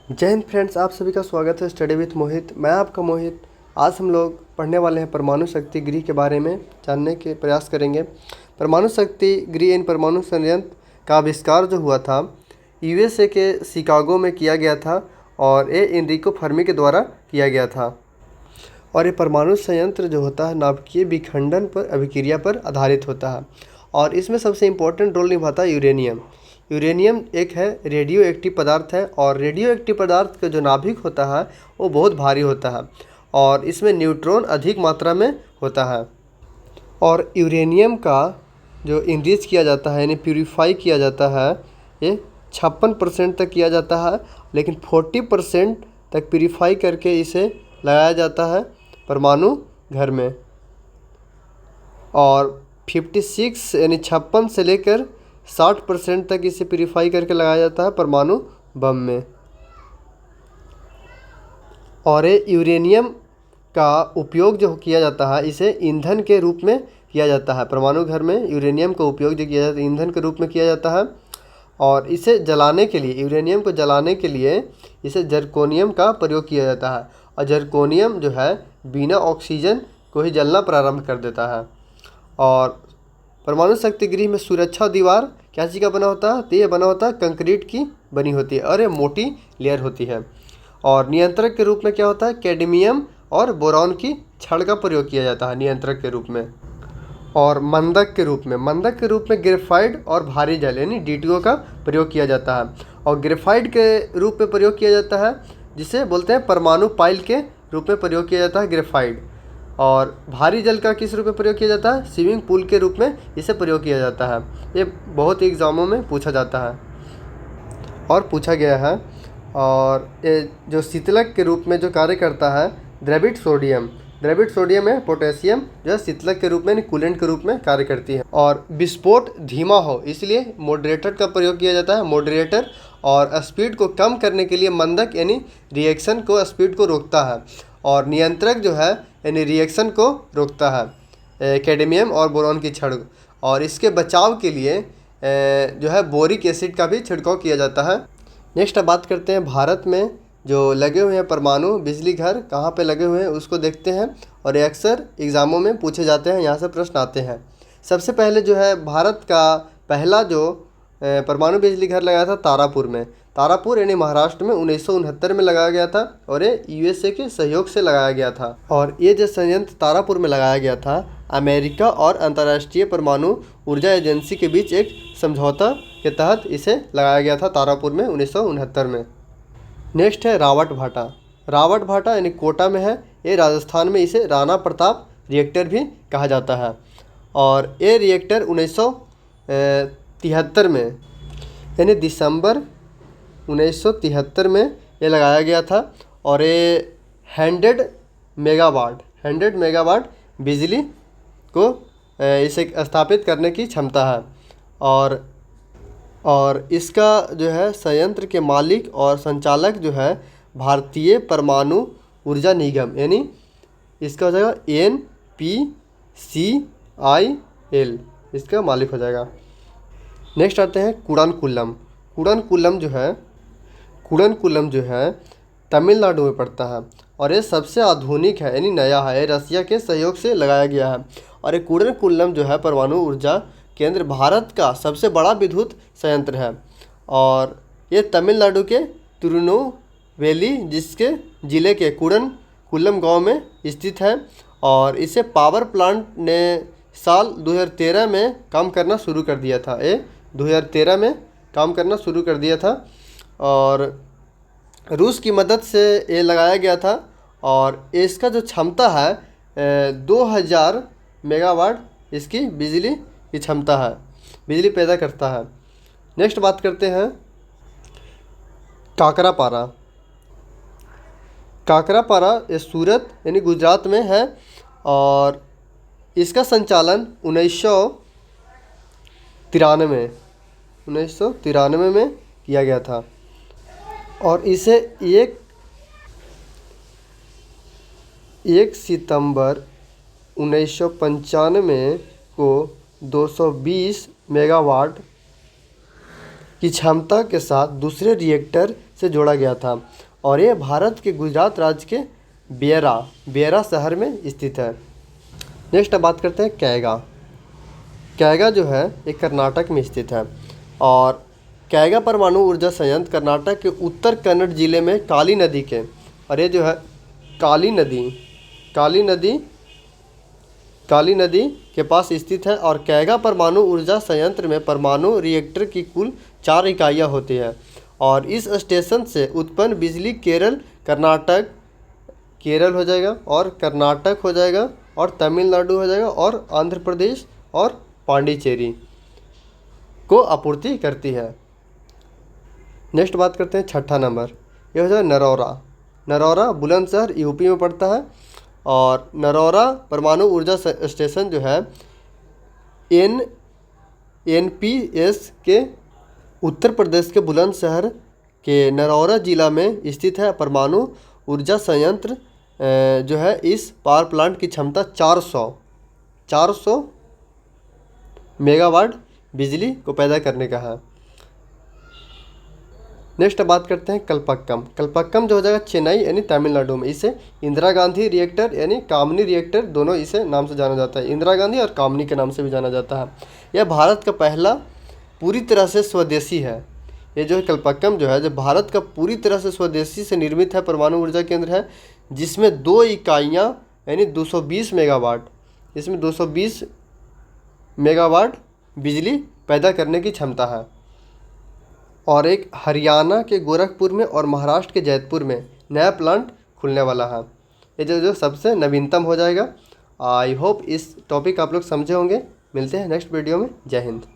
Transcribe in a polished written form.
जय हिंद फ्रेंड्स, आप सभी का स्वागत है स्टडी विथ मोहित। मैं आपका मोहित। आज हम लोग पढ़ने वाले हैं परमाणु शक्ति गृह के बारे में जानने के प्रयास करेंगे। परमाणु शक्ति गृह इन परमाणु संयंत्र का आविष्कार जो हुआ था यूएसए के शिकागो में किया गया था और ये एनरिको फर्मी के द्वारा किया गया था। और ये परमाणु संयंत्र जो होता है नाभिकीय विखंडन पर अभिक्रिया पर आधारित होता है और इसमें सबसे इम्पोर्टेंट रोल निभाता है यूरेनियम। यूरेनियम एक है रेडियो एक्टिव पदार्थ है और रेडियो एक्टिव पदार्थ का जो नाभिक होता है वो बहुत भारी होता है और इसमें न्यूट्रॉन अधिक मात्रा में होता है। और यूरेनियम का जो इनरिच किया जाता है यानी प्यूरिफाई किया जाता है ये 56% तक किया जाता है, लेकिन 40% तक प्यूरिफाई करके इसे लगाया जाता है परमाणु घर में। और 56 यानी 56 से लेकर 60% तक इसे प्यूरिफाई करके लगाया जाता है परमाणु बम में। और ये यूरेनियम का उपयोग जो किया जाता है इसे ईंधन के रूप में किया जाता है। परमाणु घर में यूरेनियम का उपयोग जो किया जाता है ईंधन के रूप में किया जाता है और इसे जलाने के लिए यूरेनियम को जलाने के लिए इसे जर्कोनियम का प्रयोग किया जाता है। और जर्कोनियम जो है बिना ऑक्सीजन को ही जलना प्रारंभ कर देता है। और परमाणु शक्ति गृह में सुरक्षा दीवार क्या चीज़ का बना होता है? तो ये बना होता है कंक्रीट की बनी होती है और ये मोटी लेयर होती है। और नियंत्रक के रूप में क्या होता है? कैडमियम और बोरॉन की छड़ का प्रयोग किया जाता है नियंत्रक के रूप में। और मंदक के रूप में ग्रेफाइट और भारी जल यानी DTO का प्रयोग किया जाता है। और ग्रेफाइट के रूप में प्रयोग किया जाता है जिसे बोलते हैं परमाणु पाइल के रूप में प्रयोग किया जाता है ग्रेफाइट। और भारी जल का किस रूप में प्रयोग किया जाता है? स्विमिंग पूल के रूप में इसे प्रयोग किया जाता है। ये बहुत ही एग्ज़ामों में पूछा जाता है और पूछा गया है। और ये जो शीतलक के रूप में जो कार्य करता है द्रवित सोडियम है पोटेशियम जो है शीतलक के रूप में कूलेंट के रूप में कार्य करती है। और विस्फोट धीमा हो इसलिए मॉडरेटर का प्रयोग किया जाता है मॉडरेटर। और स्पीड को कम करने के लिए मंदक यानी रिएक्शन को स्पीड को रोकता है। और नियंत्रक जो है यानी रिएक्शन को रोकता है कैडमियम और बोरॉन की छड़। और इसके बचाव के लिए जो है बोरिक एसिड का भी छिड़काव किया जाता है। नेक्स्ट अब बात करते हैं भारत में जो लगे हुए हैं परमाणु बिजली घर कहाँ पे लगे हुए हैं उसको देखते हैं। और ये अक्सर एग्ज़ामों में पूछे जाते हैं, यहाँ से प्रश्न आते हैं। सबसे पहले जो है भारत का पहला जो परमाणु बिजली घर लगाया था तारापुर यानी महाराष्ट्र में 1969 में लगाया गया था और ये यूएसए के सहयोग से लगाया गया था। और ये जो संयंत्र तारापुर में लगाया गया था अमेरिका और अंतर्राष्ट्रीय परमाणु ऊर्जा एजेंसी के बीच एक समझौता के तहत इसे लगाया गया था तारापुर में 1969 में। नेक्स्ट है रावट भाटा यानी कोटा में है। ये राजस्थान में इसे राणा प्रताप रिएक्टर भी कहा जाता है। और ये रिएक्टर 1973 में यानी दिसंबर 1973 में ये लगाया गया था। और ये 100 मेगावाट बिजली को इसे स्थापित करने की क्षमता है। और इसका जो है संयंत्र के मालिक और संचालक जो है भारतीय परमाणु ऊर्जा निगम यानी इसका हो जाएगा NPCIL इसका मालिक हो जाएगा। नेक्स्ट आते हैं कुड़नकुलम जो है तमिलनाडु में पड़ता है और ये सबसे आधुनिक है यानी नया है। ये रसिया के सहयोग से लगाया गया है। और ये कुड़नकुलम जो है परमाणु ऊर्जा केंद्र भारत का सबसे बड़ा विद्युत संयंत्र है। और ये तमिलनाडु के तिरुनेलवेली जिसके ज़िले के कुड़नकुलम गांव में स्थित है। और इसे पावर प्लांट ने साल 2013 में काम करना शुरू कर दिया था। ये 2013 में काम करना शुरू कर दिया था और रूस की मदद से ये लगाया गया था। और इसका जो क्षमता है 2000 मेगावाट इसकी बिजली की क्षमता है, बिजली पैदा करता है। नेक्स्ट बात करते हैं काकरापारा ये सूरत यानी गुजरात में है। और इसका संचालन 1993 में किया गया था। और इसे 1 सितंबर 1995 को 220 मेगावाट की क्षमता के साथ दूसरे रिएक्टर से जोड़ा गया था और ये भारत के गुजरात राज्य के बेरा शहर में स्थित है। नेक्स्ट अब बात करते हैं कैगा। कैगा जो है ये कर्नाटक में स्थित है और कैगा परमाणु ऊर्जा संयंत्र कर्नाटक के उत्तर कन्नड़ जिले में काली नदी के, और ये जो है काली नदी के पास स्थित है और कैगा परमाणु ऊर्जा संयंत्र में परमाणु रिएक्टर की कुल 4 इकाइयाँ होती हैं और इस स्टेशन से उत्पन्न बिजली केरल हो जाएगा और कर्नाटक हो जाएगा और तमिलनाडु हो जाएगा और आंध्र प्रदेश और पांडिचेरी को आपूर्ति करती है। नेक्स्ट बात करते हैं छठा नंबर, ये हो जाएगा नरौरा बुलंदशहर यूपी में पड़ता है और नरौरा परमाणु ऊर्जा स्टेशन जो है एनपीएस के उत्तर प्रदेश के बुलंदशहर के नरौरा जिला में स्थित है। परमाणु ऊर्जा संयंत्र जो है इस पावर प्लांट की क्षमता 400 मेगावाट बिजली को पैदा करने का है। नेक्स्ट बात करते हैं कलपक्कम जो हो जाएगा चेन्नई यानी तमिलनाडु में। इसे इंदिरा गांधी रिएक्टर यानी कामनी रिएक्टर दोनों इसे नाम से जाना जाता है, इंदिरा गांधी और कामनी के नाम से भी जाना जाता है। यह भारत का पहला पूरी तरह से स्वदेशी है। ये जो है कलपक्कम जो है जो भारत का पूरी तरह से स्वदेशी से निर्मित है परमाणु ऊर्जा केंद्र है, जिसमें 2 इकाइयाँ यानी 220 मेगावाट, इसमें 220 मेगावाट बिजली पैदा करने की क्षमता है। और एक हरियाणा के गोरखपुर में और महाराष्ट्र के जयपुर में नया प्लांट खुलने वाला है। ये जो सबसे नवीनतम हो जाएगा। आई होप इस टॉपिक आप लोग समझे होंगे। मिलते हैं नेक्स्ट वीडियो में। जय हिंद।